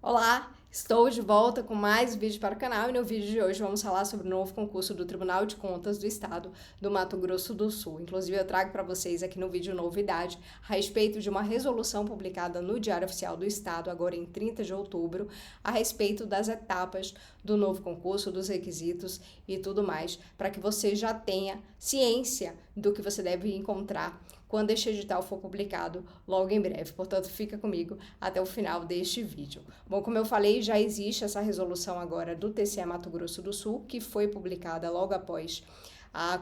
Olá, estou de volta com mais vídeo para o canal e no vídeo de hoje vamos falar sobre o novo concurso do Tribunal de Contas do Estado do Mato Grosso do Sul. Inclusive eu trago para vocês aqui no vídeo novidade a respeito de uma resolução publicada no Diário Oficial do Estado, agora em 30 de outubro, a respeito das etapas do novo concurso, dos requisitos e tudo mais, para que você já tenha ciência do que você deve encontrar quando este edital for publicado logo em breve. Portanto, fica comigo até o final deste vídeo. Bom, como eu falei, já existe essa resolução agora do TCE Mato Grosso do Sul, que foi publicada logo após a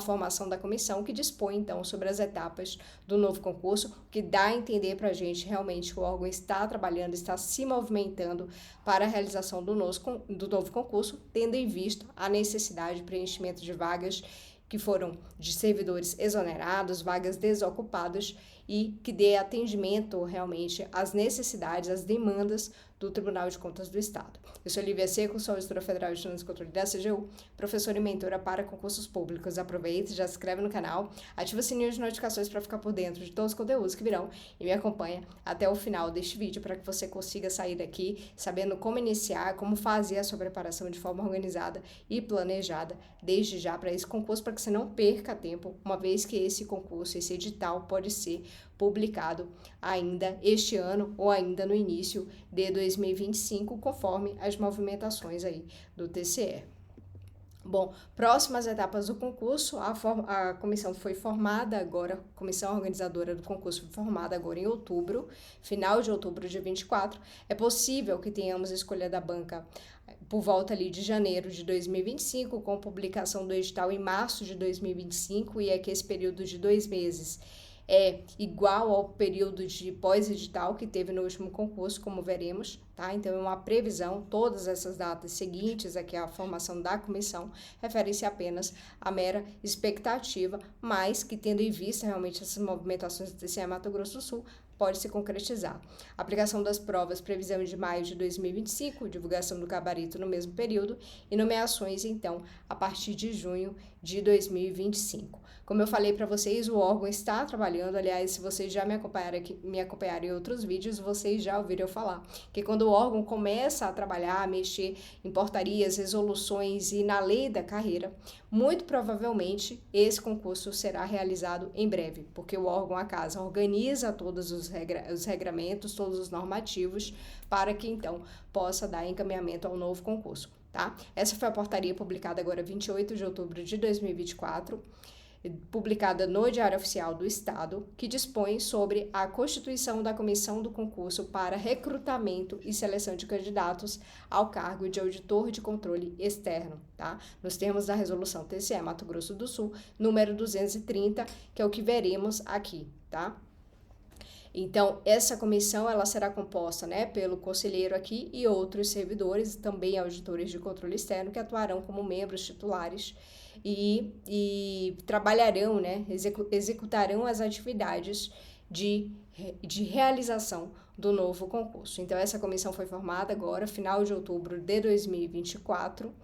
formação da comissão, que dispõe, então, sobre as etapas do novo concurso, que dá a entender para a gente realmente que o órgão está trabalhando, está se movimentando para a realização do novo concurso, tendo em vista a necessidade de preenchimento de vagas que foram de servidores exonerados, vagas desocupadas e que dê atendimento realmente às necessidades, às demandas do Tribunal de Contas do Estado. Eu sou Lívia Seco, sou auditora federal de Finanças e Controle da CGU, professora e mentora para concursos públicos. Aproveite, já se inscreve no canal, ativa o sininho de notificações para ficar por dentro de todos os conteúdos que virão e me acompanha até o final deste vídeo para que você consiga sair daqui sabendo como iniciar, como fazer a sua preparação de forma organizada e planejada desde já para esse concurso, para que você não perca tempo, uma vez que esse concurso, esse edital pode ser publicado ainda este ano ou ainda no início de 2025, conforme as movimentações aí do TCE. Bom, próximas etapas do concurso, a comissão foi formada agora, a comissão organizadora do concurso foi formada agora em outubro, final de outubro de 24. É possível que tenhamos a escolha da banca por volta ali de janeiro de 2025, com publicação do edital em março de 2025, e é que esse período de 2 meses é igual ao período de pós-edital que teve no último concurso, como veremos, tá? Então, é uma previsão, todas essas datas seguintes aqui à formação da comissão referem-se apenas à mera expectativa, mas que, tendo em vista realmente essas movimentações do TCE Mato Grosso do Sul, pode se concretizar. Aplicação das provas, previsão de maio de 2025, divulgação do gabarito no mesmo período e nomeações, então, a partir de junho de 2025. Como eu falei para vocês, o órgão está trabalhando, aliás, se vocês já me acompanharam em outros vídeos, vocês já ouviram eu falar que quando o órgão começa a trabalhar, a mexer em portarias, resoluções e na lei da carreira, muito provavelmente esse concurso será realizado em breve, porque o órgão, a casa, organiza todos os regramentos, todos os normativos, para que então possa dar encaminhamento ao novo concurso, tá? Essa foi a portaria publicada agora 28 de outubro de 2024, publicada no Diário Oficial do Estado, que dispõe sobre a constituição da comissão do concurso para recrutamento e seleção de candidatos ao cargo de auditor de controle externo, tá? Nos termos da resolução TCE Mato Grosso do Sul, número 230, que é o que veremos aqui, tá? Então, essa comissão, ela será composta, né, pelo conselheiro aqui e outros servidores, também auditores de controle externo, que atuarão como membros titulares e trabalharão, né, executarão as atividades de realização do novo concurso. Então, essa comissão foi formada agora, final de outubro de 2024.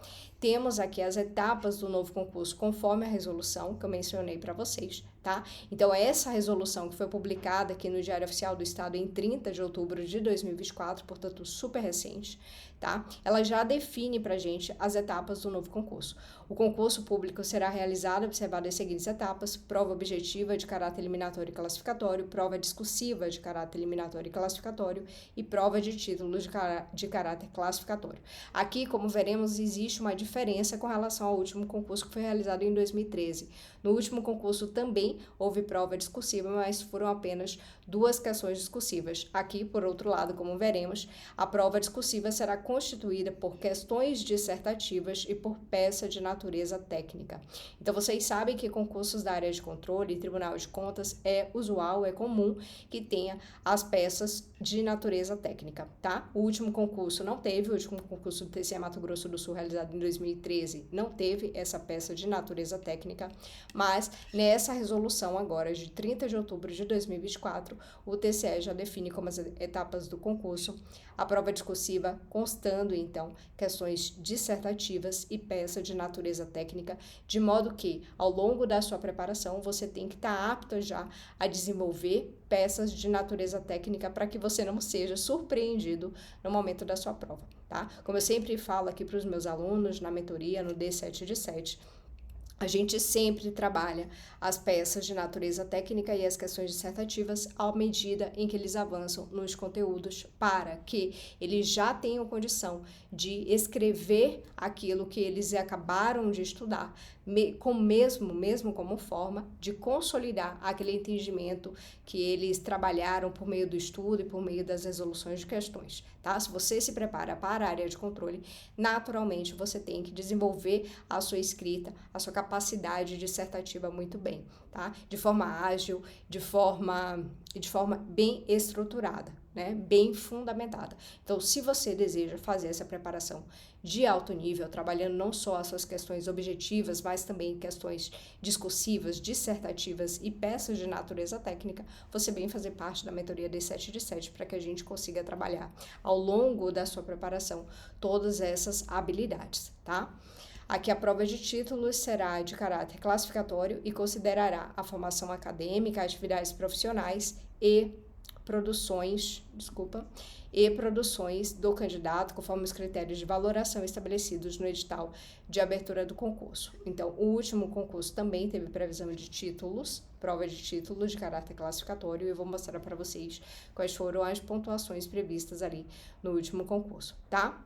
Temos aqui as etapas do novo concurso, conforme a resolução que eu mencionei para vocês, tá? Então, essa resolução que foi publicada aqui no Diário Oficial do Estado em 30 de outubro de 2024, portanto, super recente, tá? Ela já define pra gente as etapas do novo concurso. O concurso público será realizado observado as seguintes etapas: prova objetiva de caráter eliminatório e classificatório, prova discursiva de caráter eliminatório e classificatório e prova de títulos de caráter classificatório. Aqui, como veremos, existe uma diferença com relação ao último concurso que foi realizado em 2013. No último concurso também houve prova discursiva, mas foram apenas 2 questões discursivas. Aqui, por outro lado, como veremos, a prova discursiva será constituída por questões dissertativas e por peça de natureza técnica. Então, vocês sabem que concursos da área de controle e Tribunal de Contas é usual, é comum que tenha as peças de natureza técnica, tá? O último concurso não teve, o último concurso do TCE Mato Grosso do Sul, realizado em 2013, não teve essa peça de natureza técnica, mas nessa resolução agora, de 30 de outubro de 2024, 4, o TCE já define como as etapas do concurso, a prova discursiva constando, então, questões dissertativas e peça de natureza técnica, de modo que, ao longo da sua preparação, você tem que estar apta já a desenvolver peças de natureza técnica para que você não seja surpreendido no momento da sua prova, tá? Como eu sempre falo aqui para os meus alunos na mentoria, no D7 de 7, a gente sempre trabalha as peças de natureza técnica e as questões dissertativas à medida em que eles avançam nos conteúdos, para que eles já tenham condição de escrever aquilo que eles acabaram de estudar, mesmo como forma de consolidar aquele entendimento que eles trabalharam por meio do estudo e por meio das resoluções de questões, tá? Se você se prepara para a área de controle, naturalmente você tem que desenvolver a sua escrita, a sua capacidade dissertativa muito bem, tá? De forma ágil, de forma bem estruturada, né? Bem fundamentada. Então, se você deseja fazer essa preparação de alto nível, trabalhando não só as suas questões objetivas, mas também questões discursivas, dissertativas e peças de natureza técnica, você vem fazer parte da mentoria D7 de 7 para que a gente consiga trabalhar ao longo da sua preparação todas essas habilidades, tá? Aqui a prova de títulos será de caráter classificatório e considerará a formação acadêmica, atividades profissionais e produções do candidato conforme os critérios de valoração estabelecidos no edital de abertura do concurso. Então, o último concurso também teve previsão de títulos, prova de títulos de caráter classificatório, e eu vou mostrar para vocês quais foram as pontuações previstas ali no último concurso, tá?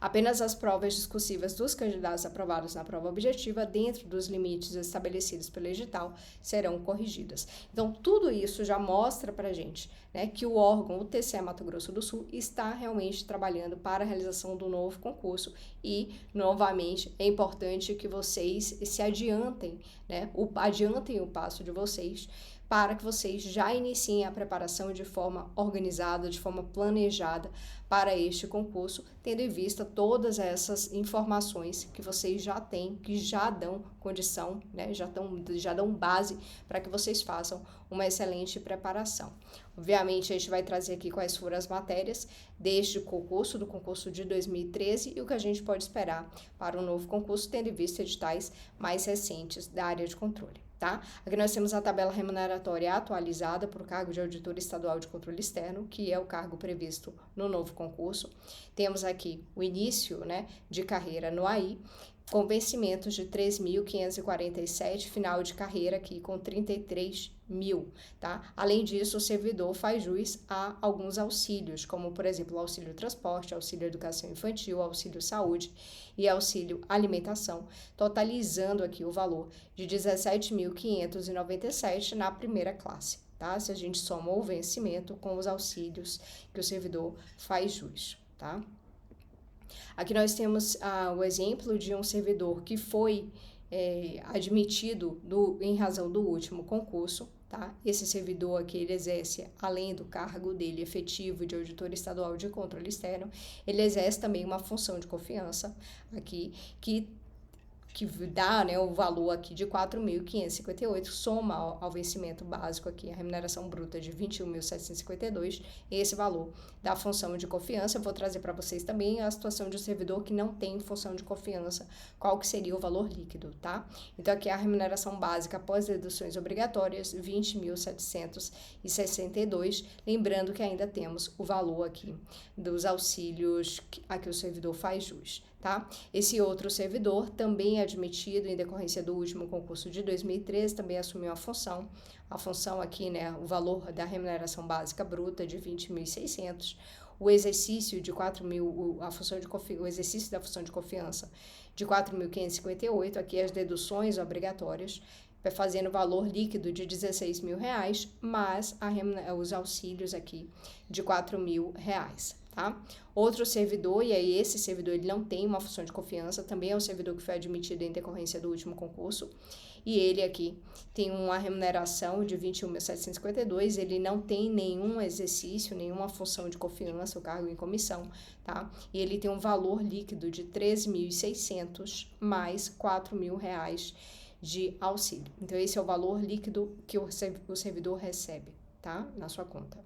Apenas as provas discursivas dos candidatos aprovados na prova objetiva, dentro dos limites estabelecidos pelo edital, serão corrigidas. Então, tudo isso já mostra para a gente, né, que o órgão, o TCE Mato Grosso do Sul, está realmente trabalhando para a realização do novo concurso e, novamente, é importante que vocês se adiantem, né, adiantem o passo de vocês, para que vocês já iniciem a preparação de forma organizada, de forma planejada para este concurso, tendo em vista todas essas informações que vocês já têm, que já dão condição, né, já dão base para que vocês façam uma excelente preparação. Obviamente, a gente vai trazer aqui quais foram as matérias deste concurso, do concurso de 2013, e o que a gente pode esperar para o novo concurso, tendo em vista editais mais recentes da área de controle. Tá? Aqui nós temos a tabela remuneratória atualizada para o cargo de auditor estadual de controle externo, que é o cargo previsto no novo concurso. Temos aqui o início, né, de carreira no AI, com vencimentos de 3.547, final de carreira aqui com 33.000, tá? Além disso, o servidor faz jus a alguns auxílios, como, por exemplo, o auxílio transporte, auxílio educação infantil, auxílio saúde e auxílio alimentação, totalizando aqui o valor de 17.597 na primeira classe, tá? Se a gente soma o vencimento com os auxílios que o servidor faz jus, tá? Aqui nós temos o exemplo de um servidor que foi admitido em razão do último concurso, tá? Esse servidor aqui, ele exerce, além do cargo dele efetivo de auditor estadual de controle externo, ele exerce também uma função de confiança aqui, que dá, né, o valor aqui de 4.558, soma ao vencimento básico aqui, a remuneração bruta de 21.752, esse valor da função de confiança. Eu vou trazer para vocês também a situação de um servidor que não tem função de confiança, qual que seria o valor líquido, tá? Então, aqui a remuneração básica após deduções obrigatórias, 20.762, lembrando que ainda temos o valor aqui dos auxílios a que o servidor faz jus, tá? Esse outro servidor, também admitido em decorrência do último concurso de 2013, também assumiu a função aqui, né, o valor da remuneração básica bruta de 20.600, o exercício de 4.000, o exercício da função de confiança de 4.558, aqui as deduções obrigatórias, fazendo valor líquido de R$16.000, mas os auxílios aqui de R$4.000, tá? Outro servidor, e aí esse servidor ele não tem uma função de confiança, também é um servidor que foi admitido em decorrência do último concurso, e ele aqui tem uma remuneração de 21.752, ele não tem nenhum exercício, nenhuma função de confiança, o cargo em comissão, tá? E ele tem um valor líquido de 13.600 mais R$4.000 de auxílio. Então, esse é o valor líquido que o servidor recebe, tá? Na sua conta.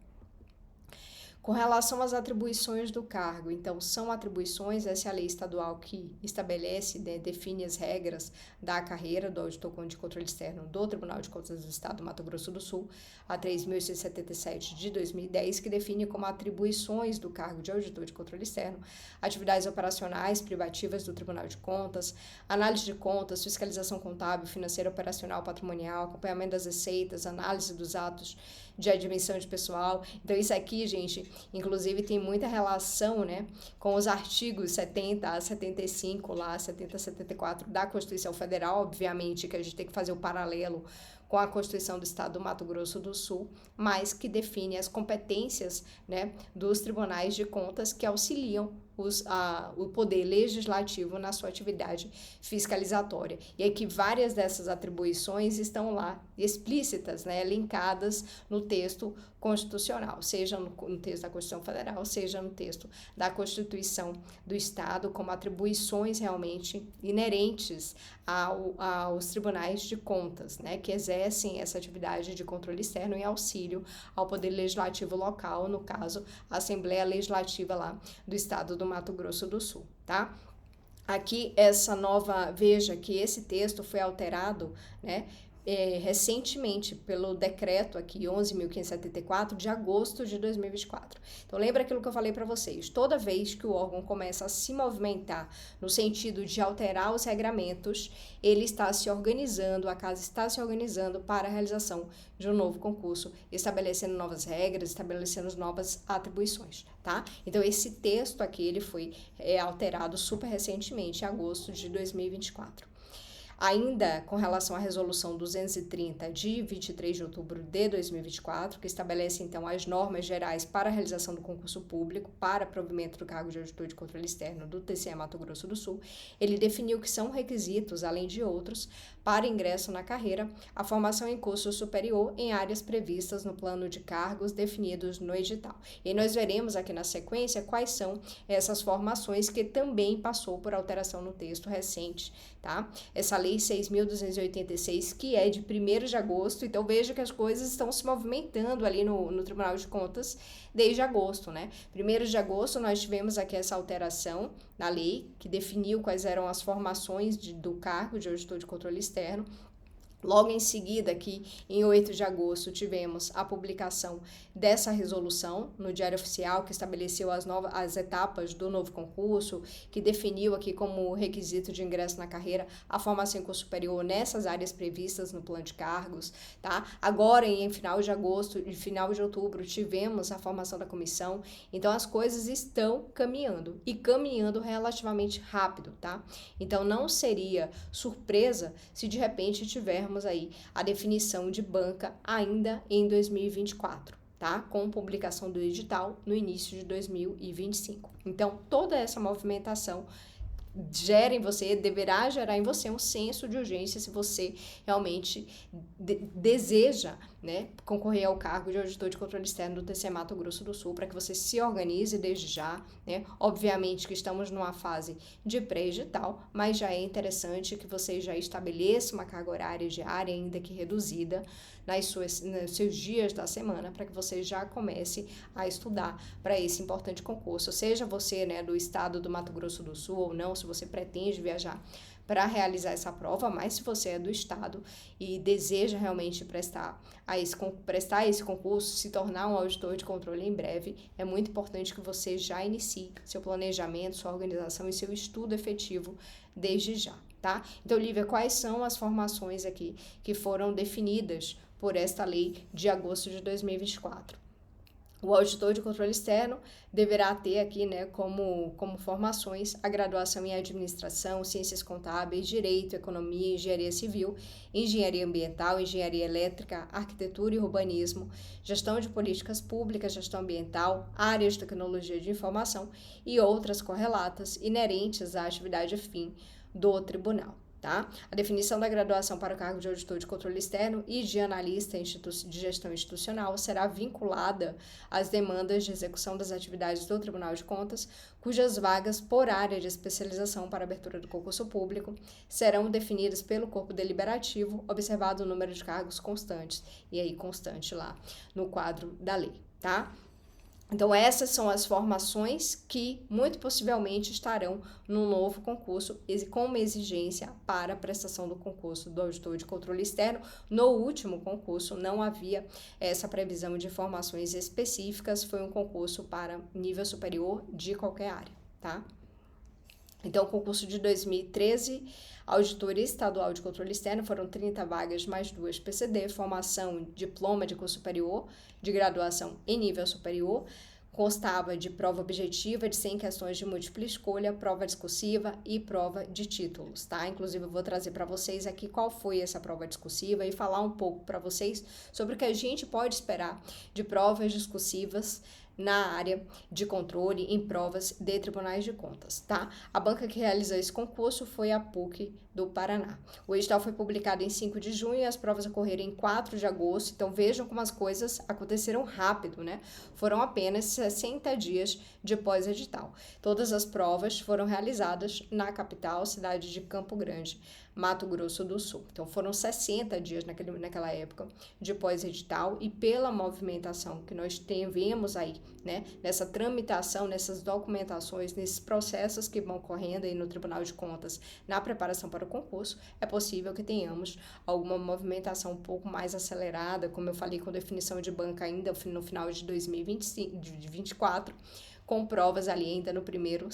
Com relação às atribuições do cargo, então, são atribuições, essa é a lei estadual que estabelece, né, define as regras da carreira do auditor de controle externo do Tribunal de Contas do Estado do Mato Grosso do Sul, a 3.177 de 2010, que define como atribuições do cargo de auditor de controle externo, atividades operacionais privativas do Tribunal de Contas, análise de contas, fiscalização contábil, financeira, operacional, patrimonial, acompanhamento das receitas, análise dos atos de admissão de pessoal. Então, isso aqui, gente, inclusive tem muita relação, né, com os artigos 70 a 75, lá, 70 a 74 da Constituição Federal, obviamente que a gente tem que fazer o paralelo com a Constituição do Estado do Mato Grosso do Sul, mas que define as competências, né, dos tribunais de contas que auxiliam o poder legislativo na sua atividade fiscalizatória. E aqui várias dessas atribuições estão lá explícitas, né, linkadas no texto constitucional, seja no texto da Constituição Federal, seja no texto da Constituição do Estado, como atribuições realmente inerentes aos tribunais de contas, né, que exercem essa atividade de controle externo em auxílio ao poder legislativo local, no caso, a Assembleia Legislativa lá do Estado do Mato Grosso do Sul, tá? Aqui, veja que esse texto foi alterado, né, recentemente pelo decreto aqui 11.574 de agosto de 2024. Então lembra aquilo que eu falei para vocês, toda vez que o órgão começa a se movimentar no sentido de alterar os regramentos, ele está se organizando, a casa está se organizando para a realização de um novo concurso, estabelecendo novas regras, estabelecendo novas atribuições, tá? Então esse texto aqui, ele foi alterado super recentemente, em agosto de 2024. Ainda com relação à resolução 230 de 23 de outubro de 2024, que estabelece então as normas gerais para a realização do concurso público para provimento do cargo de auditor de controle externo do TCE Mato Grosso do Sul, ele definiu que são requisitos, além de outros, para ingresso na carreira, a formação em curso superior em áreas previstas no plano de cargos definidos no edital. E nós veremos aqui na sequência quais são essas formações que também passou por alteração no texto recente, tá? Essa Lei 6.286, que é de 1º de agosto, então veja que as coisas estão se movimentando ali no Tribunal de Contas desde agosto, né? 1º de agosto nós tivemos aqui essa alteração na lei, que definiu quais eram as formações do cargo de auditor de controle externo. Logo em seguida, aqui em 8 de agosto, tivemos a publicação dessa resolução no Diário Oficial, que estabeleceu as etapas do novo concurso, que definiu aqui como requisito de ingresso na carreira a formação em curso superior nessas áreas previstas no plano de cargos, tá? Agora, em final de agosto e final de outubro, tivemos a formação da comissão, então as coisas estão caminhando, e caminhando relativamente rápido, tá? Então, não seria surpresa se de repente tivermos aí a definição de banca ainda em 2024, tá? Com publicação do edital no início de 2025. Então, toda essa movimentação deverá gerar em você um senso de urgência se você realmente deseja, né, concorrer ao cargo de auditor de controle externo do TCE Mato Grosso do Sul, para que você se organize desde já, né? Obviamente que estamos numa fase de pré-edital, mas já é interessante que você já estabeleça uma carga horária diária, ainda que reduzida, nos seus dias da semana, para que você já comece a estudar para esse importante concurso, seja você, né, do estado do Mato Grosso do Sul ou não, se você pretende viajar para realizar essa prova, mas se você é do estado e deseja realmente prestar esse concurso, se tornar um auditor de controle em breve, é muito importante que você já inicie seu planejamento, sua organização e seu estudo efetivo desde já, tá? Então, Lívia, quais são as formações aqui que foram definidas por esta lei de agosto de 2024? O auditor de controle externo deverá ter aqui, né, como formações a graduação em administração, ciências contábeis, direito, economia, engenharia civil, engenharia ambiental, engenharia elétrica, arquitetura e urbanismo, gestão de políticas públicas, gestão ambiental, áreas de tecnologia de informação e outras correlatas inerentes à atividade fim do tribunal. Tá? A definição da graduação para o cargo de auditor de controle externo e de analista de gestão institucional será vinculada às demandas de execução das atividades do Tribunal de Contas, cujas vagas por área de especialização para abertura do concurso público serão definidas pelo corpo deliberativo, observado o número de cargos constantes, e aí constante lá no quadro da lei, tá? Então, essas são as formações que, muito possivelmente, estarão no novo concurso como exigência para a prestação do concurso do auditor de controle externo. No último concurso, não havia essa previsão de formações específicas, foi um concurso para nível superior de qualquer área, tá? Então, o concurso de 2013, auditoria estadual de controle externo, foram 30 vagas mais 2 PCD, formação, diploma de curso superior, de graduação em nível superior, constava de prova objetiva de 100 questões de múltipla escolha, prova discursiva e prova de títulos, tá? Inclusive, eu vou trazer para vocês aqui qual foi essa prova discursiva e falar um pouco para vocês sobre o que a gente pode esperar de provas discursivas na área de controle em provas de tribunais de contas, tá? A banca que realizou esse concurso foi a PUC do Paraná. O edital foi publicado em 5 de junho e as provas ocorreram em 4 de agosto, então vejam como as coisas aconteceram rápido, né? Foram apenas 60 dias de pós-edital. Todas as provas foram realizadas na capital, cidade de Campo Grande, Mato Grosso do Sul. Então, foram 60 dias naquela época de pós-edital e pela movimentação que nós vemos aí, né, nessa tramitação, nessas documentações, nesses processos que vão correndo aí no Tribunal de Contas na preparação para o concurso, é possível que tenhamos alguma movimentação um pouco mais acelerada, como eu falei, com definição de banca ainda no final de 2024, com provas ali ainda no primeiro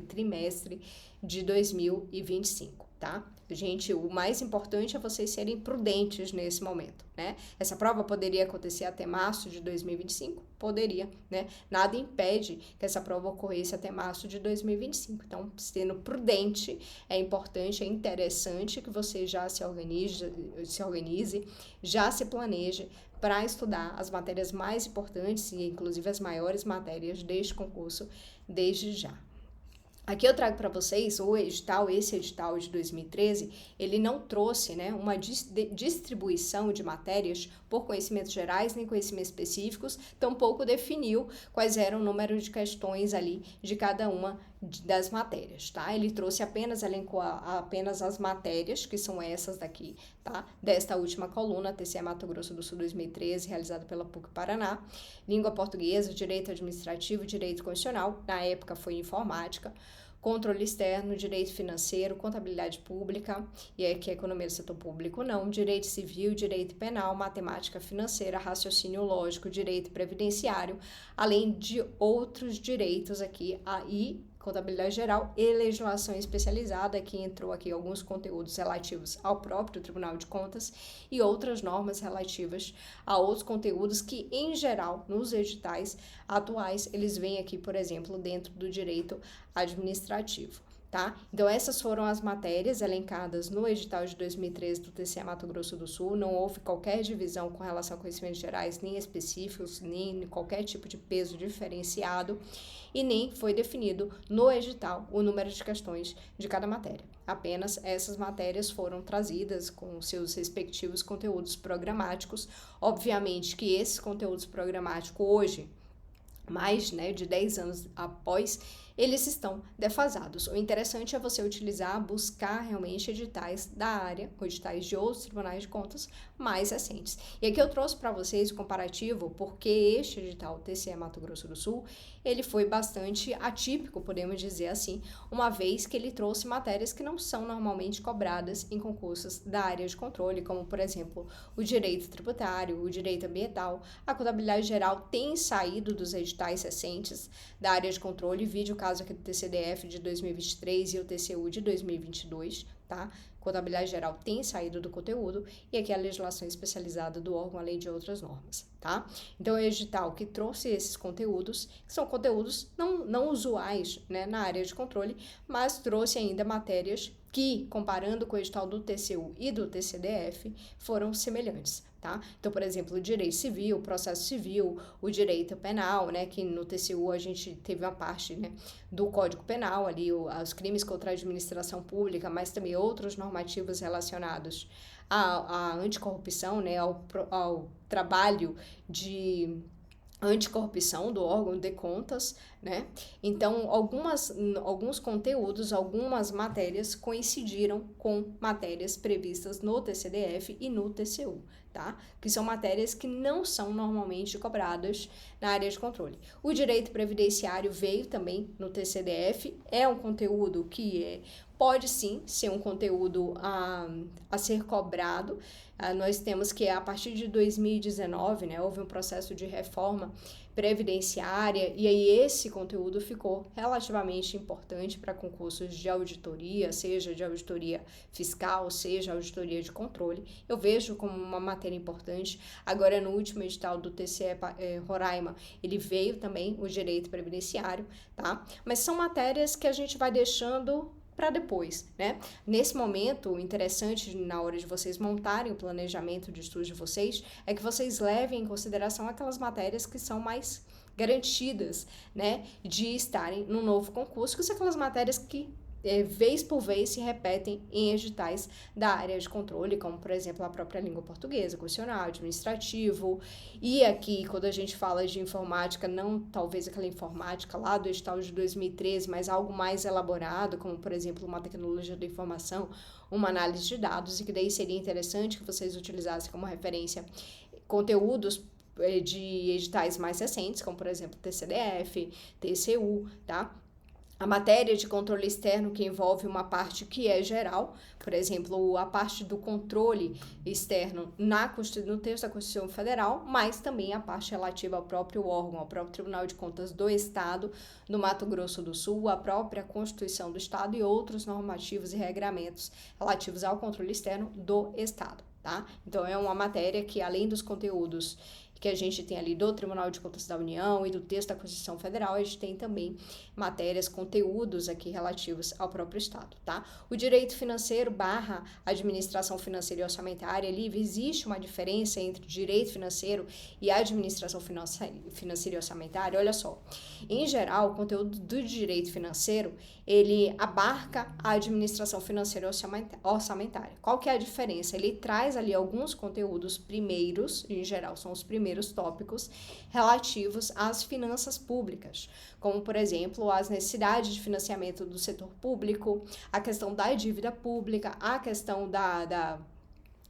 trimestre de 2025, tá? Gente, o mais importante é vocês serem prudentes nesse momento, né? Essa prova poderia acontecer até março de 2025? Poderia, né? Nada impede que essa prova ocorresse até março de 2025. Então, sendo prudente, é importante, é interessante que você já se organize, já se planeje para estudar as matérias mais importantes e, inclusive, as maiores matérias deste concurso desde já. Aqui eu trago para vocês esse edital de 2013, ele não trouxe, né, uma distribuição de matérias por conhecimentos gerais nem conhecimentos específicos, tampouco definiu quais eram o número de questões ali de cada uma das matérias, tá? Ele trouxe elencou apenas as matérias, que são essas daqui, tá? Desta última coluna, TCE Mato Grosso do Sul 2013, realizada pela PUC Paraná, língua portuguesa, direito administrativo, direito constitucional, na época foi informática, controle externo, direito financeiro, contabilidade pública, e aqui a economia do setor público não, direito civil, direito penal, matemática financeira, raciocínio lógico, direito previdenciário, além de outros direitos aqui, aí contabilidade geral e legislação especializada, que entrou aqui alguns conteúdos relativos ao próprio Tribunal de Contas e outras normas relativas a outros conteúdos que, em geral, nos editais atuais, eles vêm aqui, por exemplo, dentro do direito administrativo. Tá? Então, essas foram as matérias elencadas no edital de 2013 do TCE Mato Grosso do Sul. Não houve qualquer divisão com relação a conhecimentos gerais, nem específicos, nem qualquer tipo de peso diferenciado, e nem foi definido no edital o número de questões de cada matéria. Apenas essas matérias foram trazidas com seus respectivos conteúdos programáticos. Obviamente que esses conteúdos programáticos hoje, mais, né, de 10 anos após, eles estão defasados. O interessante é você buscar realmente editais da área, ou editais de outros tribunais de contas mais recentes. E aqui eu trouxe para vocês o comparativo, porque este edital TCE Mato Grosso do Sul, ele foi bastante atípico, podemos dizer assim, uma vez que ele trouxe matérias que não são normalmente cobradas em concursos da área de controle, como, por exemplo, o direito tributário, o direito ambiental. A contabilidade geral tem saído dos editais recentes da área de controle, vídeo caso aqui do TCDF de 2023 e o TCU de 2022, tá? Contabilidade geral tem saído do conteúdo e aqui a legislação especializada do órgão, além de outras normas, tá? Então, é o edital que trouxe esses conteúdos, que são conteúdos não usuais, né, na área de controle, mas trouxe ainda matérias que, comparando com o edital do TCU e do TCDF, foram semelhantes, tá? Então, por exemplo, o direito civil, o processo civil, o direito penal, né, que no TCU a gente teve uma parte, né, do Código Penal ali, os crimes contra a administração pública, mas também outros normativos relacionados à anticorrupção, né, ao trabalho de anticorrupção do órgão de contas, né? Então, alguns conteúdos, algumas matérias coincidiram com matérias previstas no TCDF e no TCU, tá? Que são matérias que não são normalmente cobradas na área de controle. O direito previdenciário veio também no TCDF, é um conteúdo que pode sim ser um conteúdo a ser cobrado. Nós temos que, a partir de 2019, né, houve um processo de reforma previdenciária, e aí esse conteúdo ficou relativamente importante para concursos de auditoria, seja de auditoria fiscal, seja auditoria de controle. Eu vejo como uma matéria importante. Agora, no último edital do TCE Roraima, ele veio também o direito previdenciário, tá? Mas são matérias que a gente vai deixando para depois, né? Nesse momento, o interessante na hora de vocês montarem o planejamento de estudo de vocês é que vocês levem em consideração aquelas matérias que são mais garantidas, né, de estarem no novo concurso, que são aquelas matérias que vez por vez se repetem em editais da área de controle, como, por exemplo, a própria língua portuguesa, constitucional, administrativo. E aqui, quando a gente fala de informática, não talvez aquela informática lá do edital de 2013, mas algo mais elaborado, como, por exemplo, uma tecnologia da informação, uma análise de dados, e que daí seria interessante que vocês utilizassem como referência conteúdos de editais mais recentes, como, por exemplo, TCDF, TCU, tá? A matéria de controle externo, que envolve uma parte que é geral, por exemplo, a parte do controle externo no texto da Constituição Federal, mas também a parte relativa ao próprio órgão, ao próprio Tribunal de Contas do Estado, do Mato Grosso do Sul, a própria Constituição do Estado e outros normativos e regramentos relativos ao controle externo do Estado, tá? Então, é uma matéria que, além dos conteúdos que a gente tem ali do Tribunal de Contas da União e do texto da Constituição Federal, a gente tem também matérias, conteúdos aqui relativos ao próprio Estado, tá? O direito financeiro / administração financeira e orçamentária, ali existe uma diferença entre direito financeiro e administração financeira e orçamentária. Olha só, em geral, o conteúdo do direito financeiro, ele abarca a administração financeira e orçamentária. Qual que é a diferença? Ele traz ali alguns conteúdos primeiros, em geral são os primeiros tópicos relativos às finanças públicas, como, por exemplo, as necessidades de financiamento do setor público, a questão da dívida pública, a questão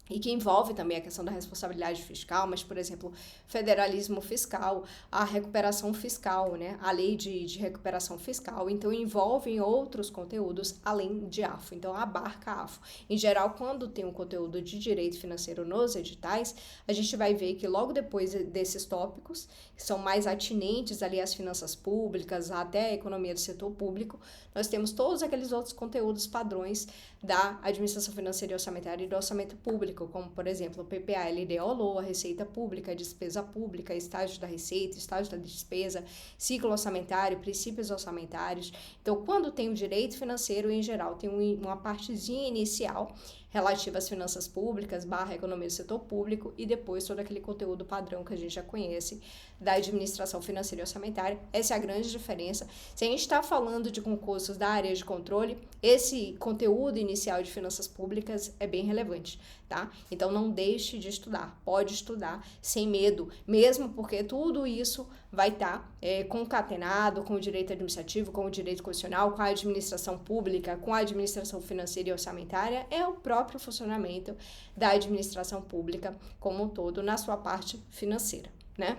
e que envolve também a questão da responsabilidade fiscal, mas, por exemplo, federalismo fiscal, a recuperação fiscal, né? A lei de recuperação fiscal. Então, envolve outros conteúdos além de AFO. Então, abarca a AFO. Em geral, quando tem um conteúdo de direito financeiro nos editais, a gente vai ver que logo depois desses tópicos, que são mais atinentes ali às finanças públicas, até a economia do setor público, nós temos todos aqueles outros conteúdos padrões da administração financeira e orçamentária e do orçamento público, como, por exemplo, o PPA, LDO, LOA, Receita Pública, Despesa Pública, Estágio da Receita, Estágio da Despesa, Ciclo Orçamentário, Princípios Orçamentários. Então, quando tem o direito financeiro, em geral, tem uma partezinha inicial relativa às finanças públicas / economia do setor público e depois todo aquele conteúdo padrão que a gente já conhece da administração financeira e orçamentária. Essa é a grande diferença. Se a gente está falando de concursos da área de controle, esse conteúdo inicial de finanças públicas é bem relevante, tá? Então, não deixe de estudar. Pode estudar sem medo, mesmo porque tudo isso vai estar concatenado com o direito administrativo, com o direito constitucional, com a administração pública, com a administração financeira e orçamentária. É o próprio funcionamento da administração pública como um todo na sua parte financeira, né?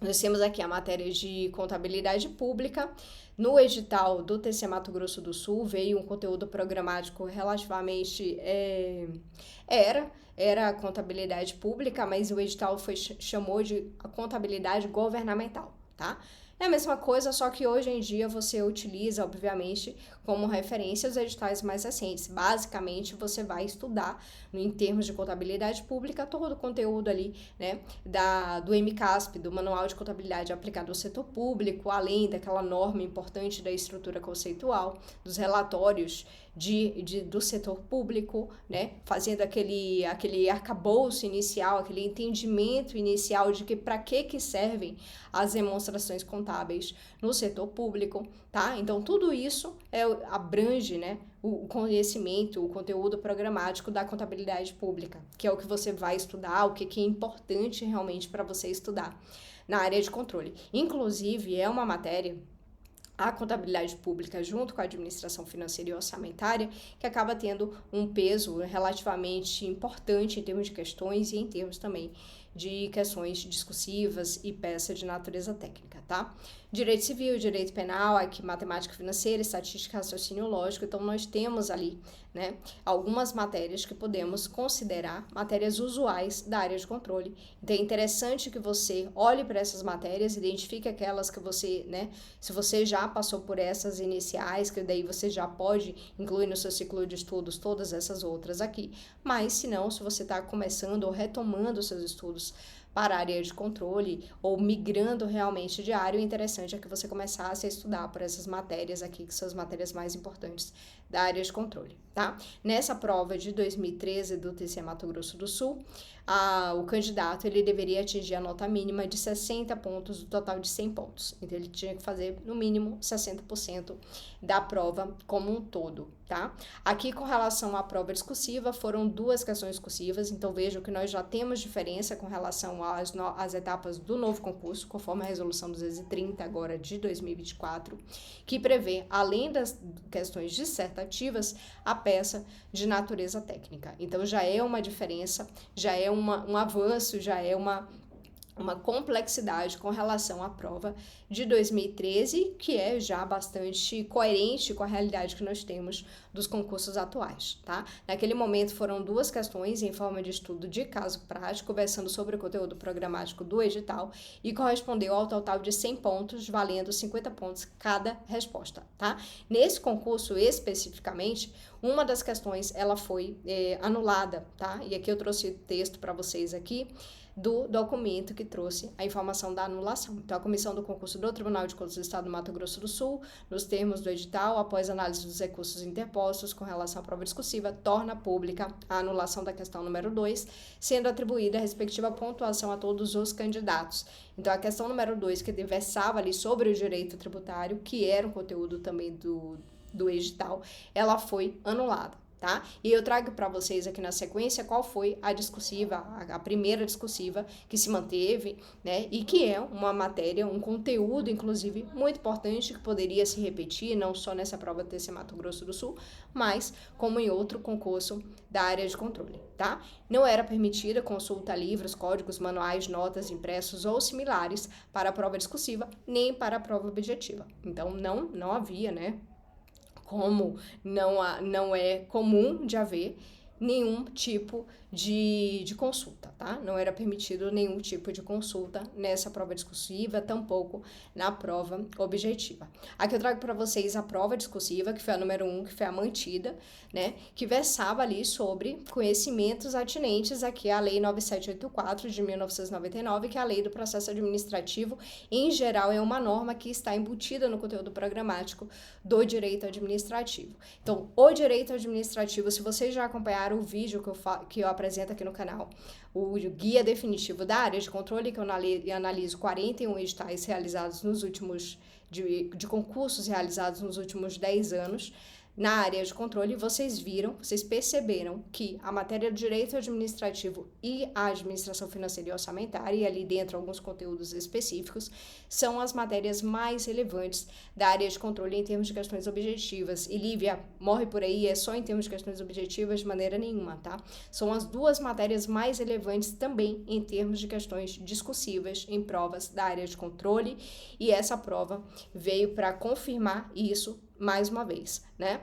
Nós temos aqui a matéria de contabilidade pública. No edital do TCE Mato Grosso do Sul veio um conteúdo programático relativamente... Era a contabilidade pública, mas o edital chamou de a contabilidade governamental, tá? É a mesma coisa, só que hoje em dia você utiliza, obviamente, como referência os editais mais recentes. Basicamente, você vai estudar, em termos de contabilidade pública, todo o conteúdo ali, né, do MCASP, do Manual de Contabilidade Aplicada ao Setor Público, além daquela norma importante da estrutura conceitual, dos relatórios do setor público, né, fazendo aquele arcabouço inicial, aquele entendimento inicial de que para que servem as demonstrações contábeis no setor público, tá? Então, tudo isso abrange, né, o conhecimento, o conteúdo programático da contabilidade pública, que é o que você vai estudar, o que é importante realmente para você estudar na área de controle. Inclusive, é uma matéria, a contabilidade pública junto com a administração financeira e orçamentária, que acaba tendo um peso relativamente importante em termos de questões e em termos também de questões discursivas e peças de natureza técnica, tá? Direito civil, direito penal, aqui matemática financeira, estatística, raciocínio lógico, então nós temos ali, né, algumas matérias que podemos considerar matérias usuais da área de controle. Então é interessante que você olhe para essas matérias, identifique aquelas que você, né, se você já passou por essas iniciais, que daí você já pode incluir no seu ciclo de estudos todas essas outras aqui, mas se não, se você está começando ou retomando os seus estudos para a área de controle ou migrando realmente de área, o interessante é que você começasse a estudar por essas matérias aqui, que são as matérias mais importantes da área de controle, tá? Nessa prova de 2013 do TCE Mato Grosso do Sul, o candidato ele deveria atingir a nota mínima de 60 pontos do total de 100 pontos. Então, ele tinha que fazer, no mínimo, 60% da prova como um todo, tá? Aqui, com relação à prova discursiva, foram 2 questões discursivas, então vejam que nós já temos diferença com relação às etapas do novo concurso, conforme a resolução 230 agora de 2024, que prevê, além das questões dissertativas, a peça de natureza técnica. Então, já é uma diferença, já é um avanço, já é uma complexidade com relação à prova de 2013, que é já bastante coerente com a realidade que nós temos dos concursos atuais, tá? Naquele momento foram 2 questões em forma de estudo de caso prático, versando sobre o conteúdo programático do edital e correspondeu ao total de 100 pontos, valendo 50 pontos cada resposta, tá? Nesse concurso especificamente, uma das questões ela foi anulada, tá? E aqui eu trouxe texto para vocês aqui do documento que trouxe a informação da anulação. Então, a comissão do concurso do Tribunal de Contas do Estado do Mato Grosso do Sul, nos termos do edital, após análise dos recursos interpostos com relação à prova discursiva, torna pública a anulação da questão número 2, sendo atribuída a respectiva pontuação a todos os candidatos. Então, a questão número 2, que versava ali sobre o direito tributário, que era um conteúdo também do edital, ela foi anulada, tá? E eu trago para vocês aqui na sequência qual foi a discursiva, a primeira discursiva que se manteve, né? E que é uma matéria, um conteúdo, inclusive, muito importante que poderia se repetir, não só nessa prova do TCE Mato Grosso do Sul, mas como em outro concurso da área de controle, tá? Não era permitida consulta a livros, códigos, manuais, notas, impressos ou similares para a prova discursiva, nem para a prova objetiva. Então, não havia, né? Como não é comum de haver nenhum tipo de consulta, tá? Não era permitido nenhum tipo de consulta nessa prova discursiva, tampouco na prova objetiva. Aqui eu trago para vocês a prova discursiva, que foi a número 1, que foi a mantida, né? Que versava ali sobre conhecimentos atinentes aqui à Lei 9784 de 1999, que é a Lei do Processo Administrativo. Em geral, é uma norma que está embutida no conteúdo programático do direito administrativo. Então, o direito administrativo, se vocês já acompanharam o vídeo que eu apresento aqui no canal, o guia definitivo da área de controle, que eu analiso 41 editais realizados nos últimos, de concursos realizados nos últimos 10 anos, na área de controle, vocês perceberam que a matéria do direito administrativo e a administração financeira e orçamentária, e ali dentro alguns conteúdos específicos, são as matérias mais relevantes da área de controle em termos de questões objetivas. E Lívia, morre por aí, é só em termos de questões objetivas de maneira nenhuma, tá? São as 2 matérias mais relevantes também em termos de questões discursivas em provas da área de controle, e essa prova veio para confirmar isso mais uma vez, né?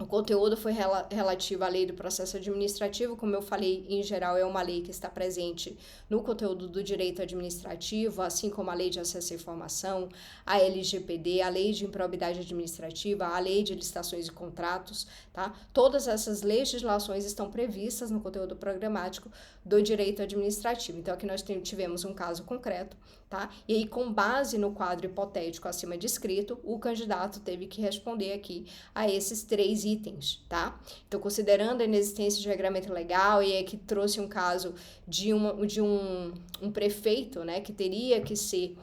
O conteúdo foi relativo à lei do processo administrativo, como eu falei, em geral é uma lei que está presente no conteúdo do direito administrativo, assim como a lei de acesso à informação, a LGPD, a lei de improbidade administrativa, a lei de licitações e contratos, tá? Todas essas legislações estão previstas no conteúdo programático do direito administrativo. Então, aqui nós tivemos um caso concreto, tá? E aí, com base no quadro hipotético acima descrito, o candidato teve que responder aqui a esses 3 itens, tá? Então, considerando a inexistência de regramento legal, e aqui trouxe um caso de um prefeito, né, que teria que ser,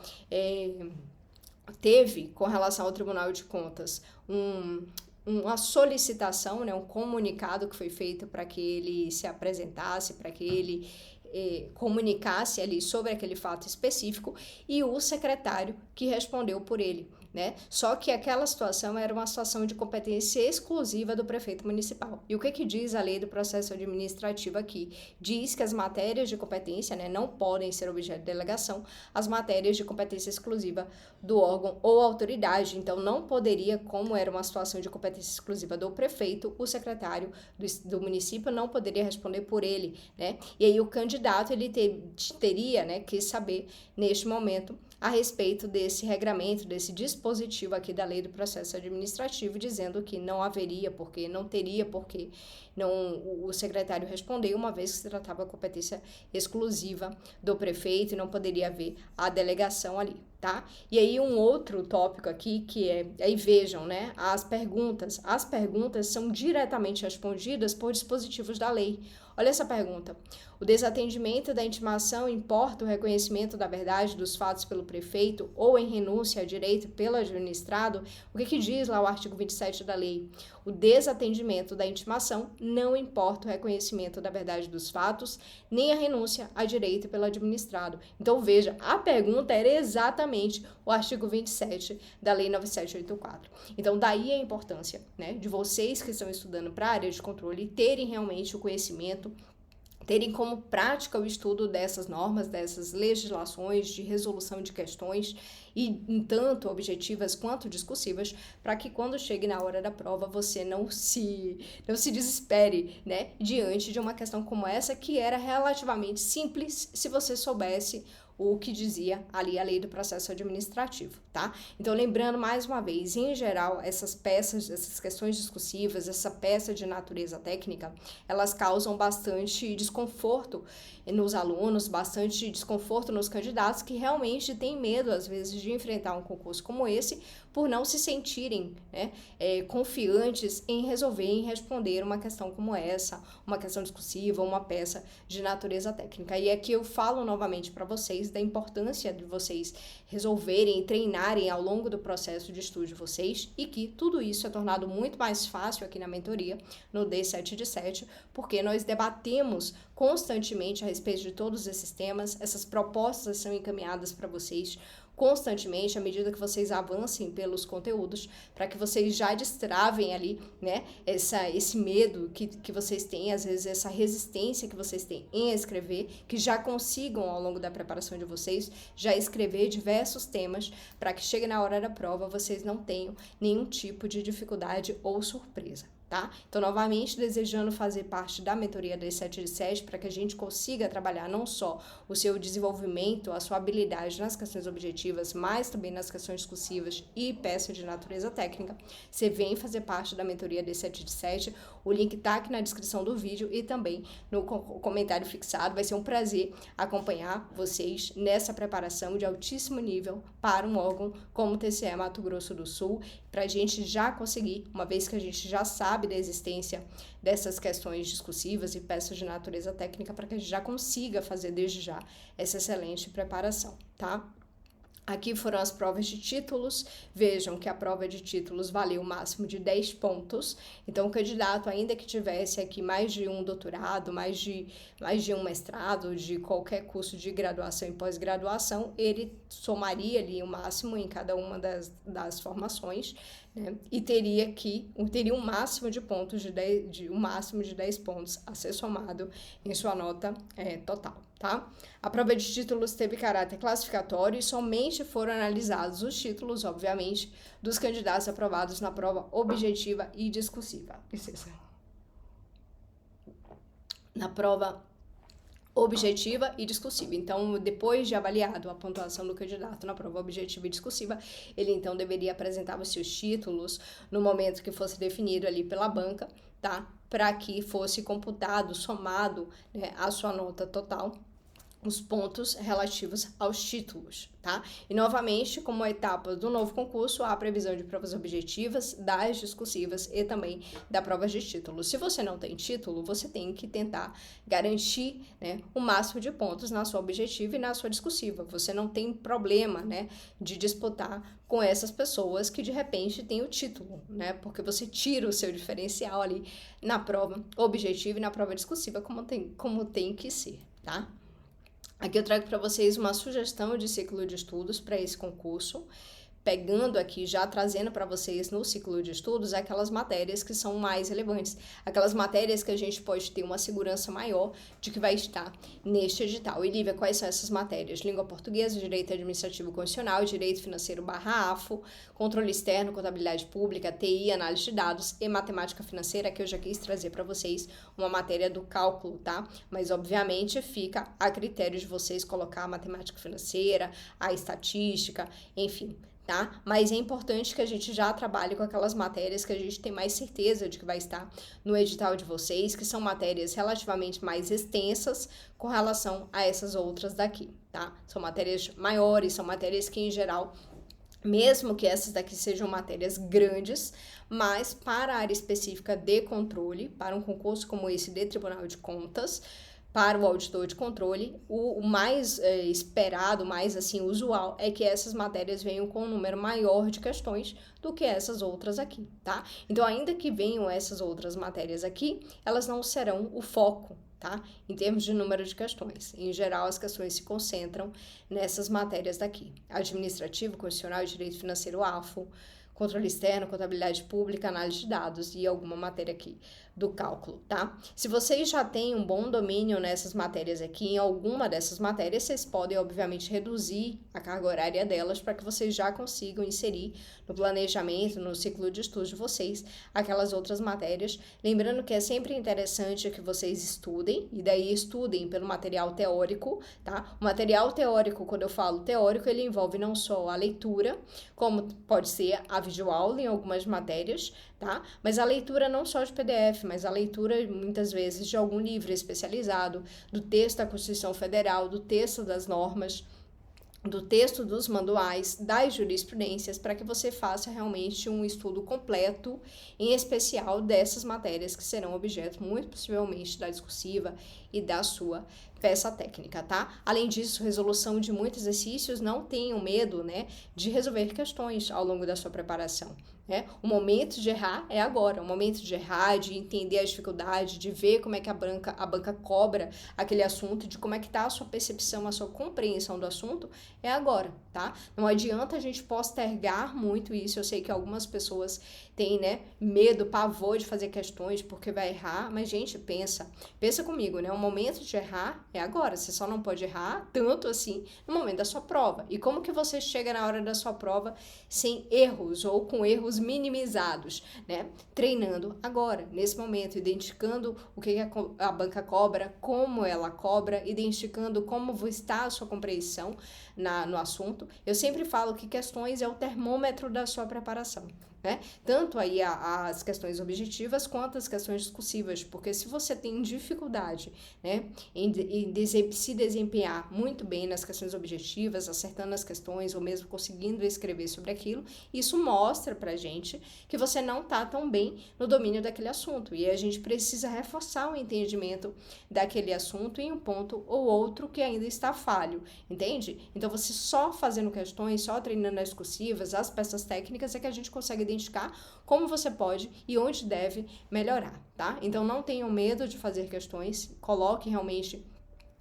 teve, com relação ao Tribunal de Contas, uma solicitação, né, um comunicado que foi feito para que ele se apresentasse, para que ele comunicasse ali sobre aquele fato específico, e o secretário que respondeu por ele, né? Só que aquela situação era uma situação de competência exclusiva do prefeito municipal. E o que diz a lei do processo administrativo aqui? Diz que as matérias de competência, né, não podem ser objeto de delegação, as matérias de competência exclusiva do órgão ou autoridade. Então, não poderia, como era uma situação de competência exclusiva do prefeito, o secretário do município não poderia responder por ele, né? E aí o candidato, ele teria, né, que saber, neste momento, a respeito desse regramento, desse dispositivo aqui da lei do processo administrativo, dizendo que não haveria porquê, não teria porquê o secretário respondeu, uma vez que se tratava de competência exclusiva do prefeito e não poderia haver a delegação ali, tá? E aí um outro tópico aqui que aí vejam, né, as perguntas são diretamente respondidas por dispositivos da lei. Olha essa pergunta. O desatendimento da intimação importa o reconhecimento da verdade dos fatos pelo prefeito ou em renúncia a direito pelo administrado? O que diz lá o artigo 27 da lei? O desatendimento da intimação não importa o reconhecimento da verdade dos fatos, nem a renúncia a direito pelo administrado. Então, veja, a pergunta era exatamente o artigo 27 da Lei 9784. Então, daí a importância, né, de vocês que estão estudando para a área de controle terem realmente o conhecimento, terem como prática o estudo dessas normas, dessas legislações de resolução de questões, e tanto objetivas quanto discursivas, para que quando chegue na hora da prova você não se desespere, né, diante de uma questão como essa, que era relativamente simples se você soubesse o que dizia ali a lei do processo administrativo, tá? Então, lembrando mais uma vez, em geral, essas questões discursivas, essa peça de natureza técnica, elas causam bastante desconforto nos alunos, bastante desconforto nos candidatos que realmente têm medo, às vezes, de enfrentar um concurso como esse, por não se sentirem, né, confiantes em resolver, em responder uma questão como essa, uma questão discursiva, uma peça de natureza técnica. E aqui eu falo novamente para vocês da importância de vocês resolverem e treinarem ao longo do processo de estudo de vocês, e que tudo isso é tornado muito mais fácil aqui na mentoria, no D7 de 7, porque nós debatemos constantemente a respeito de todos esses temas, essas propostas são encaminhadas para vocês constantemente, à medida que vocês avancem pelos conteúdos, para que vocês já destravem ali, né, esse medo que vocês têm, às vezes essa resistência que vocês têm em escrever, que já consigam ao longo da preparação de vocês, já escrever diversos temas, para que chegue na hora da prova, vocês não tenham nenhum tipo de dificuldade ou surpresa. Tá? Então, novamente, desejando fazer parte da mentoria D7 de 7 para que a gente consiga trabalhar não só o seu desenvolvimento, a sua habilidade nas questões objetivas, mas também nas questões discursivas e peça de natureza técnica. Você vem fazer parte da mentoria D7 de 7, o link tá aqui na descrição do vídeo e também no comentário fixado. Vai ser um prazer acompanhar vocês nessa preparação de altíssimo nível para um órgão como o TCE Mato Grosso do Sul, para a gente já conseguir, uma vez que a gente já sabe da existência dessas questões discursivas e peças de natureza técnica, para que a gente já consiga fazer desde já essa excelente preparação, tá? Aqui foram as provas de títulos. Vejam que a prova de títulos valeu o máximo de 10 pontos. Então, o candidato, ainda que tivesse aqui mais de um doutorado, mais de um mestrado, de qualquer curso de graduação e pós-graduação, ele somaria ali o máximo em cada uma das formações, né? E teria um máximo de pontos um máximo de 10 pontos a ser somado em sua nota total. tá? A prova de títulos teve caráter classificatório e somente foram analisados os títulos, obviamente, dos candidatos aprovados na prova objetiva e discursiva. Licença. Na prova objetiva e discursiva. Então, depois de avaliado a pontuação do candidato na prova objetiva e discursiva, ele então deveria apresentar os seus títulos no momento que fosse definido ali pela banca, tá? Para que fosse computado, somado, né, a sua nota total, os pontos relativos aos títulos, tá? E novamente, como etapa do novo concurso, há a previsão de provas objetivas, das discursivas e também da prova de título. Se você não tem título, você tem que tentar garantir, né, o máximo de pontos na sua objetiva e na sua discursiva. Você não tem problema, né, de disputar com essas pessoas que de repente têm o título, né? Porque você tira o seu diferencial ali na prova objetiva e na prova discursiva, como tem que ser, tá? Aqui eu trago para vocês uma sugestão de ciclo de estudos para esse concurso, pegando aqui, já trazendo para vocês no ciclo de estudos aquelas matérias que são mais relevantes, aquelas matérias que a gente pode ter uma segurança maior de que vai estar neste edital. E Lívia, quais são essas matérias? Língua portuguesa, direito administrativo constitucional, direito financeiro /AFO, controle externo, contabilidade pública, TI, análise de dados e matemática financeira, que eu já quis trazer para vocês uma matéria do cálculo, tá? Mas obviamente fica a critério de vocês colocar a matemática financeira, a estatística, enfim, tá? Mas é importante que a gente já trabalhe com aquelas matérias que a gente tem mais certeza de que vai estar no edital de vocês, que são matérias relativamente mais extensas com relação a essas outras daqui, tá? São matérias maiores, são matérias que, em geral, mesmo que essas daqui sejam matérias grandes, mas para a área específica de controle, para um concurso como esse de Tribunal de Contas, para o auditor de controle, o mais esperado, mais assim usual, é que essas matérias venham com um número maior de questões do que essas outras aqui, tá? Então, ainda que venham essas outras matérias aqui, elas não serão o foco, tá? Em termos de número de questões. Em geral, as questões se concentram nessas matérias daqui: administrativo, constitucional, direito financeiro AFO, controle externo, contabilidade pública, análise de dados e alguma matéria aqui do cálculo, tá? Se vocês já têm um bom domínio nessas matérias aqui, em alguma dessas matérias, vocês podem, obviamente, reduzir a carga horária delas para que vocês já consigam inserir no planejamento, no ciclo de estudos de vocês, aquelas outras matérias. Lembrando que é sempre interessante que vocês estudem, e daí estudem pelo material teórico, tá? O material teórico, quando eu falo teórico, ele envolve não só a leitura, como pode ser a videoaula em algumas matérias, tá? Mas a leitura não só de PDF, mas a leitura muitas vezes de algum livro especializado, do texto da Constituição Federal, do texto das normas, do texto dos manuais, das jurisprudências, para que você faça realmente um estudo completo, em especial dessas matérias que serão objeto, muito possivelmente, da discursiva e da sua peça técnica, tá? Além disso, resolução de muitos exercícios, não tenham medo, né, de resolver questões ao longo da sua preparação, né? O momento de errar é agora, o momento de errar, de entender a dificuldade, de ver como é que a banca cobra aquele assunto, de como é que tá a sua percepção, a sua compreensão do assunto, é agora, tá? Não adianta a gente postergar muito isso. Eu sei que algumas pessoas têm, né, medo, pavor de fazer questões porque vai errar, mas, gente, pensa comigo, né? O momento de errar é agora. Você só não pode errar tanto assim no momento da sua prova. E como que você chega na hora da sua prova sem erros ou com erros minimizados, né? Treinando agora, nesse momento, identificando o que a banca cobra, como ela cobra, identificando como está a sua compreensão no assunto. Eu sempre falo que questões é o termômetro da sua preparação, né? Tanto aí as questões objetivas quanto as questões discursivas, porque se você tem dificuldade, né, em se desempenhar muito bem nas questões objetivas, acertando as questões ou mesmo conseguindo escrever sobre aquilo, isso mostra pra gente que você não tá tão bem no domínio daquele assunto, e a gente precisa reforçar o entendimento daquele assunto em um ponto ou outro que ainda está falho, entende? Então, você só fazendo questões, só treinando as discursivas, as peças técnicas, é que a gente consegue identificar como você pode e onde deve melhorar, tá? Então, não tenham medo de fazer questões, coloque realmente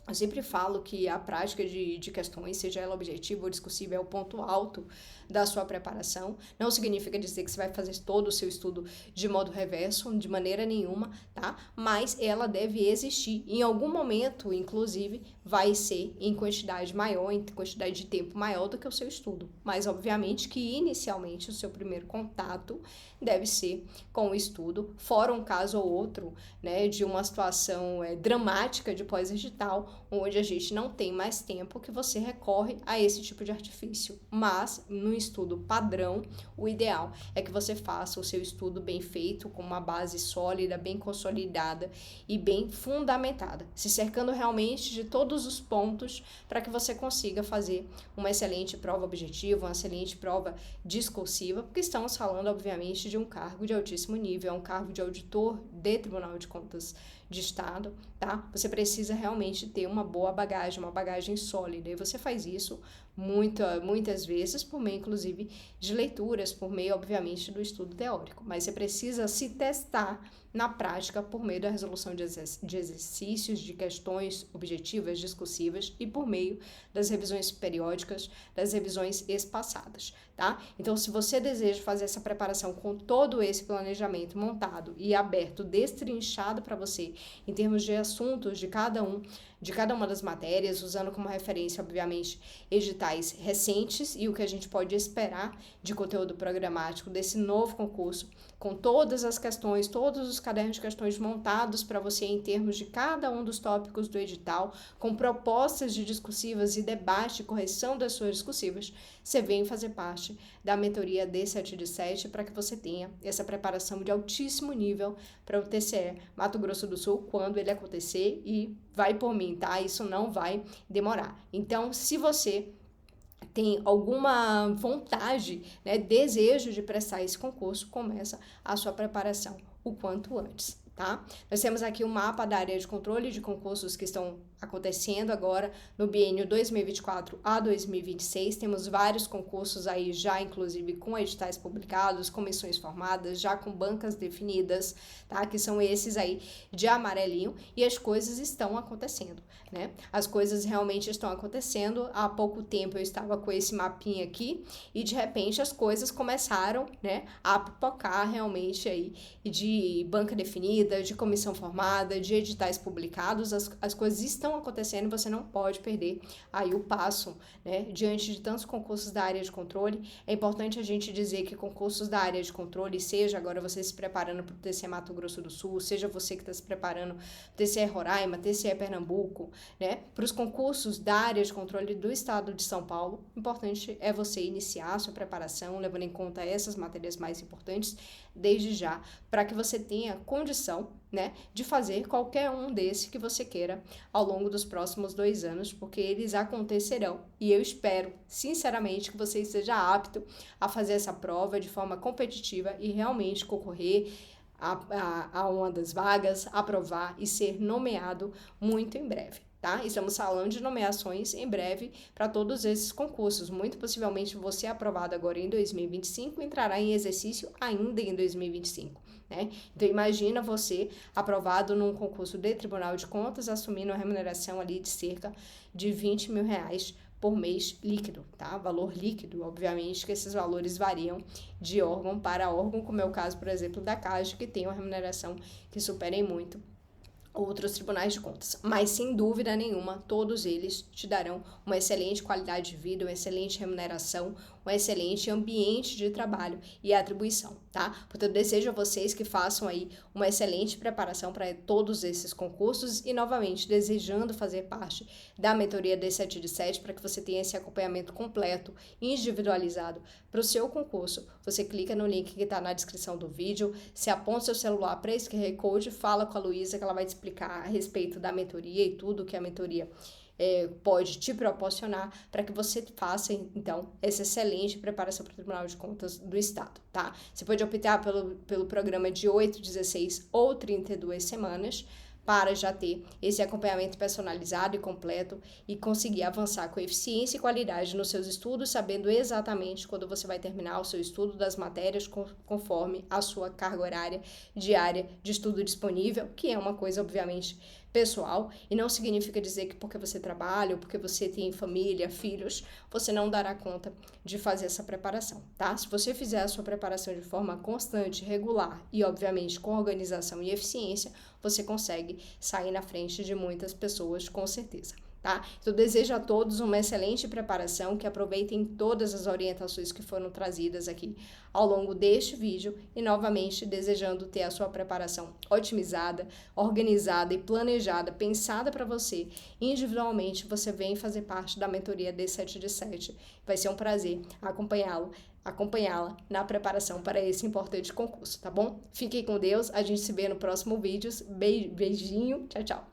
Eu sempre falo que a prática de questões, seja ela objetiva ou discursiva, é o ponto alto da sua preparação. Não significa dizer que você vai fazer todo o seu estudo de modo reverso, de maneira nenhuma, tá? Mas ela deve existir. Em algum momento, inclusive, vai ser em quantidade maior, em quantidade de tempo maior do que o seu estudo. Mas, obviamente, que inicialmente o seu primeiro contato deve ser com o estudo, fora um caso ou outro, né, de uma situação dramática de pós-edital, onde a gente não tem mais tempo, que você recorre a esse tipo de artifício. Mas, no estudo padrão, o ideal é que você faça o seu estudo bem feito, com uma base sólida, bem consolidada e bem fundamentada, se cercando realmente de todos os pontos para que você consiga fazer uma excelente prova objetiva, uma excelente prova discursiva, porque estamos falando, obviamente, de um cargo de altíssimo nível, é um cargo de auditor de Tribunal de Contas de Estado, tá? Você precisa realmente ter uma boa bagagem, uma bagagem sólida, e você faz isso muitas vezes por meio, inclusive, de leituras, por meio, obviamente, do estudo teórico, mas você precisa se testar na prática por meio da resolução de exercícios, de questões objetivas, discursivas e por meio das revisões periódicas, das revisões espaçadas, tá? Então, se você deseja fazer essa preparação com todo esse planejamento montado e aberto, destrinchado para você, em termos de assuntos de cada uma das matérias, usando como referência, obviamente, editais recentes e o que a gente pode esperar de conteúdo programático desse novo concurso, com todas as questões, todos os cadernos de questões montados para você em termos de cada um dos tópicos do edital, com propostas de discursivas e debate e correção das suas discursivas, você vem fazer parte da mentoria D7 de 7 para que você tenha essa preparação de altíssimo nível para o TCE Mato Grosso do Sul quando ele acontecer, e vai por mim, tá? Isso não vai demorar. Então, se você tem alguma vontade, né, desejo de prestar esse concurso, começa a sua preparação o quanto antes, tá? Nós temos aqui um mapa da área de controle de concursos que estão acontecendo agora no biênio 2024 a 2026. Temos vários concursos aí já, inclusive com editais publicados, comissões formadas, já com bancas definidas, tá? Que são esses aí de amarelinho, e as coisas estão acontecendo, né? As coisas realmente estão acontecendo. Há pouco tempo eu estava com esse mapinha aqui e de repente as coisas começaram, né, a pipocar realmente aí, de banca definida, de comissão formada, de editais publicados. As coisas estão acontecendo e você não pode perder aí o passo, né? Diante de tantos concursos da área de controle, é importante a gente dizer que concursos da área de controle, seja agora você se preparando para o TCE Mato Grosso do Sul, seja você que está se preparando para o TCE Roraima, TCE Pernambuco, né? Para os concursos da área de controle do estado de São Paulo, importante é você iniciar a sua preparação, levando em conta essas matérias mais importantes desde já, para que você tenha condição, né, de fazer qualquer um desse que você queira ao longo dos próximos 2 anos, porque eles acontecerão, e eu espero, sinceramente, que você esteja apto a fazer essa prova de forma competitiva e realmente concorrer a uma das vagas, aprovar e ser nomeado muito em breve. Tá? Estamos falando de nomeações em breve para todos esses concursos. Muito possivelmente você aprovado agora em 2025 entrará em exercício ainda em 2025. Né? Então imagina você aprovado num concurso de Tribunal de Contas, assumindo uma remuneração ali de cerca de R$20 mil por mês líquido, tá? Valor líquido, obviamente que esses valores variam de órgão para órgão, como é o caso, por exemplo, da CAGED, que tem uma remuneração que supera em muito outros tribunais de contas, mas sem dúvida nenhuma, todos eles te darão uma excelente qualidade de vida, uma excelente remuneração, um excelente ambiente de trabalho e atribuição, tá? Portanto, desejo a vocês que façam aí uma excelente preparação para todos esses concursos e, novamente, desejando fazer parte da mentoria D7 de 7 para que você tenha esse acompanhamento completo, individualizado para o seu concurso. Você clica no link que está na descrição do vídeo, se aponta seu celular para esse QR Code, fala com a Luísa que ela vai te explicar a respeito da mentoria e tudo que a mentoria pode te proporcionar para que você faça, então, essa excelente preparação para o Tribunal de Contas do Estado, tá? Você pode optar pelo programa de 8, 16 ou 32 semanas para já ter esse acompanhamento personalizado e completo e conseguir avançar com eficiência e qualidade nos seus estudos, sabendo exatamente quando você vai terminar o seu estudo das matérias conforme a sua carga horária diária de estudo disponível, que é uma coisa, obviamente, pessoal, e não significa dizer que porque você trabalha ou porque você tem família, filhos, você não dará conta de fazer essa preparação, tá? Se você fizer a sua preparação de forma constante, regular e, obviamente, com organização e eficiência, você consegue sair na frente de muitas pessoas, com certeza. Tá? Então, desejo a todos uma excelente preparação, que aproveitem todas as orientações que foram trazidas aqui ao longo deste vídeo e, novamente, desejando ter a sua preparação otimizada, organizada e planejada, pensada para você. Individualmente, você vem fazer parte da mentoria D7 de 7. Vai ser um prazer acompanhá-la na preparação para esse importante concurso, tá bom? Fiquem com Deus, a gente se vê no próximo vídeo. Beijinho, tchau, tchau.